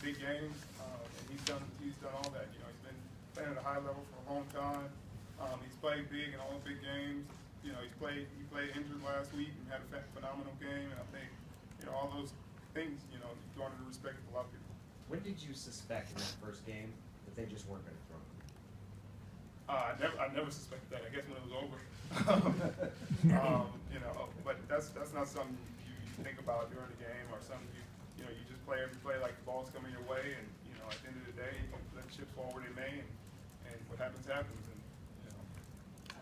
big games, and he's done all that. You know, he's been playing at a high level for a long time. He's played big in all the big games. You know, he played injured last week and had a phenomenal game. And I think, you know, all those things, you know, garnered the respect of a lot of people. When did you suspect in that first game that they just weren't going to throw him? I never suspected that. I guess when it was over. You know, but that's not something you think about during the game or something you know, you just play every play like the ball's coming your way, and you know, at the end of the day, you can let the chips fall where they may, and what happens happens. And you know,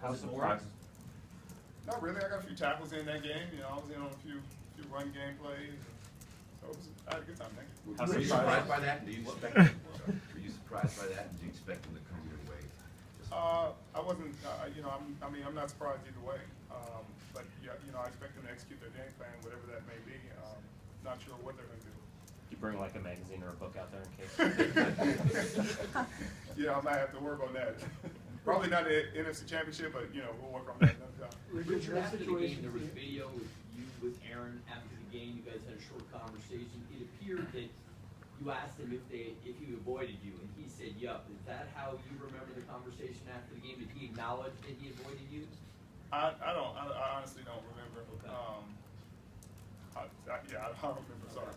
How surprised? Not really. I got a few tackles in that game. You know, I was in on a few run game plays. So I had a good time. Thank you. Were you surprised by that? Do you expect? Were you surprised by that? And do you expect them to come your way? I wasn't. You know, I'm not surprised either way. But yeah, you know, I expect them to execute their game plan, whatever that may be. Not sure what they're going to do. You bring like a magazine or a book out there in case. Yeah, I might have to work on that. Probably not the NFC Championship, but you know, we'll work on that another time. Richard, after the game, there was video with you with Aaron after the game. You guys had a short conversation. It appeared that you asked him if he avoided you, and he said, "Yup." Is that how you remember the conversation after the game? Did he acknowledge that he avoided you? I honestly don't remember. Okay. Yeah, I don't remember. Sorry.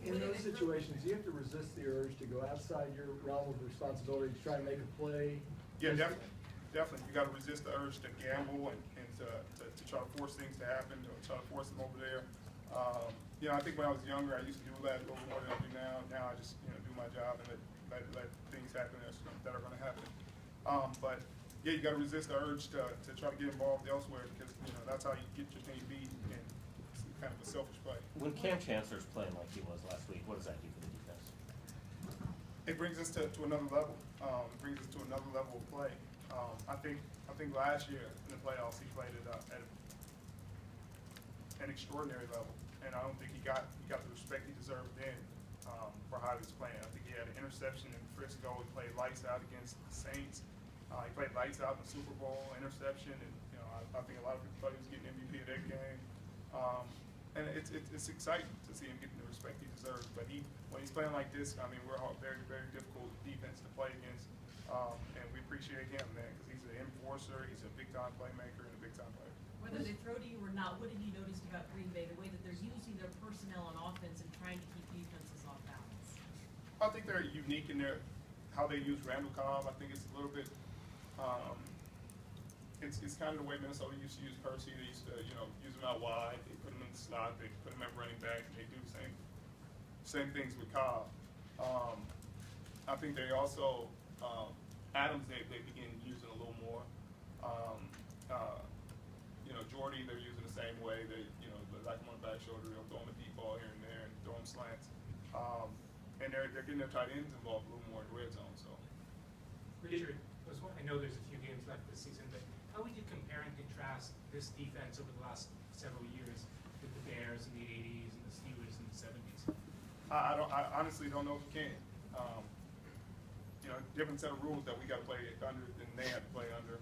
In those situations, you have to resist the urge to go outside your realm of responsibility to try and make a play. Yeah, definitely. You got to resist the urge to gamble and to try to force things to happen, to try to force them over there. You know, I think when I was younger, I used to do that a little more than I do now. Now I just, you know, do my job and let things happen that are going to happen. But yeah, you got to resist the urge to try to get involved elsewhere, because you know that's how you get your team beat, and it's kind of a selfish play. When Cam Chancellor's playing like he was last week, what does that do for the defense? It brings us to another level. It brings us to another level of play. I think last year in the playoffs he played at an extraordinary level, and I don't think he got the respect he deserved then for how he was playing. I think he had an interception in Frisco. He played lights out against the Saints. He played lights out in the Super Bowl, interception, and you know I think a lot of people thought he was getting MVP of that game. And it's exciting to see him getting the respect he deserves. But when he's playing like this, I mean, we're a very, very difficult defense to play against, and we appreciate him, man, because he's an enforcer, he's a big-time playmaker, and a big-time player. Whether they throw to you or not, what have you noticed about Green Bay, the way that they're using their personnel on offense and trying to keep defenses off balance? I think they're unique in how they use Randall Cobb. I think it's a little bit. It's kind of the way Minnesota used to use Percy. They used to, you know, use him out wide. They put him in the slot. They put him at running back. And they do the same things with Cobb. I think they also Adams they begin using a little more. You know, Jordy they're using the same way. They like him on the back shoulder. They'll throw him a deep ball here and there and throw him slants. And they're getting their tight ends involved a little more in the red zone. So, Richard, I know there's a few games left this season, but how would you compare and contrast this defense over the last several years with the Bears in the '80s and the Steelers in the '70s? I honestly don't know if you can. You know, different set of rules that we got to play under than they had to play under.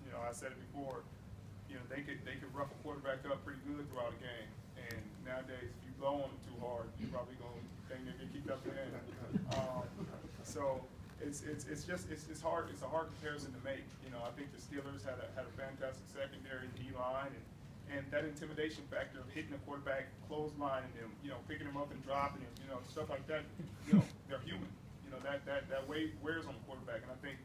You know, I said it before. You know, they could rough a quarterback up pretty good throughout a game, and nowadays if you blow on them too hard, you're probably going to get kicked up the end. So it's hard. It's a hard comparison to make. You know, I think the Steelers had a fantastic secondary, D-line, and that intimidation factor of hitting the quarterback, clotheslining him, you know, picking him up and dropping him, you know, stuff like that. You know, they're human. You know, that weight wears on the quarterback, and I think,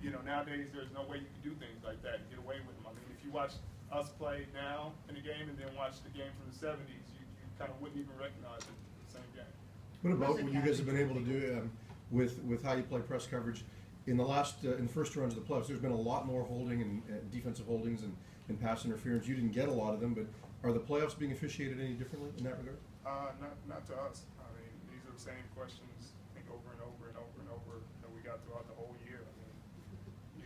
you know, nowadays there's no way you can do things like that and get away with them. I mean, if you watch us play now in a game and then watch the game from the '70s, you kind of wouldn't even recognize it the same game. What about what you guys have been able to do with how you play press coverage in the first two runs of the playoffs? There's been a lot more holding and defensive holdings and pass interference. You didn't get a lot of them, but are the playoffs being officiated any differently in that regard? Not to us. I mean, these are the same questions I think over and over and over and over that we got throughout the whole year. I mean,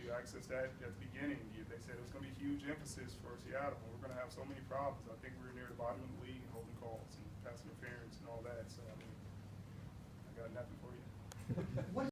you asked us that at the beginning. They said it was going to be a huge emphasis for Seattle, and we're going to have so many problems. I think we're near the bottom of the league in holding calls and pass interference and all that. So I mean, I got nothing for you.